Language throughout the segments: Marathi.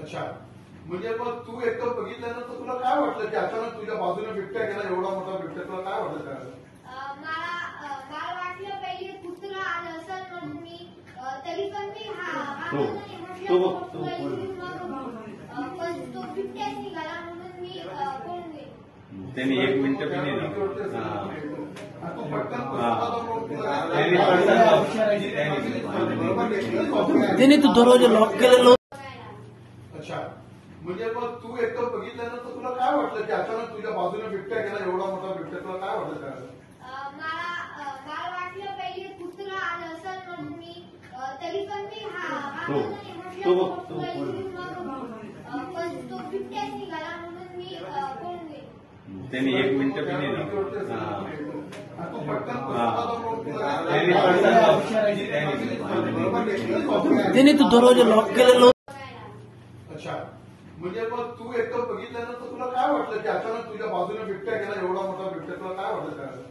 अच्छा, म्हणजे मग तू एकदम बघितल्यानंतर तुला काय वाटलं की अचानक तुझ्या बाजूने बिबट्या गेला, एवढा मोठा बिबट्या, तुला काय वाटलं त्यावेळेला? मला वाटलं पहिले कुत्रा आलं असेल म्हणून मी तरी पण मी पण तो बिबट्याच निघाला म्हणून मी पळून गेले. त्यांनी 1 मिनिट पण नाही त्यांनी तो दरवाजा लॉक केलेला. अच्छा, म्हणजे मग तू एकदम बघितल्यानंतर तुला काय वाटलं की अचानक तुझ्या बाजूने बिबट्या गेला, एवढा मोठा बिबट्या, तुला काय वाटलं त्यावेळेला? मला वाटलं पहिले कुत्रा आलं असेल म्हणून मी तरी पण मी पण तो बिबट्याच निघाला म्हणून मी पळून गेले. त्यांनी 1 मिनिट पण नाही त्यांनी तो दरवाजा लॉक केलेला. अच्छा, म्हणजे मग तू एकदम बघितल्यानंतर तुला काय वाटलं की अचानक तुझ्या बाजूने बिबट्या गेला, एवढा मोठा बिबट्या, तुला काय वाटलं त्यावेळेला?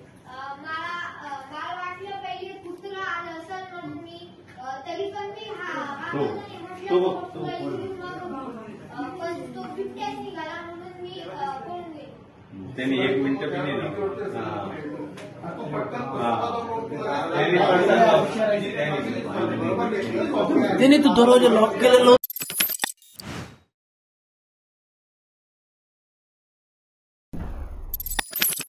मला वाटलं पहिले कुत्रा आलं असेल म्हणून मी तरी पण मी पण तो बिबट्याच निघाला म्हणून मी पळून गेले. त्यांनी 1 मिनिट पण नाही त्यांनी तो दरवाजा लॉक केलेला.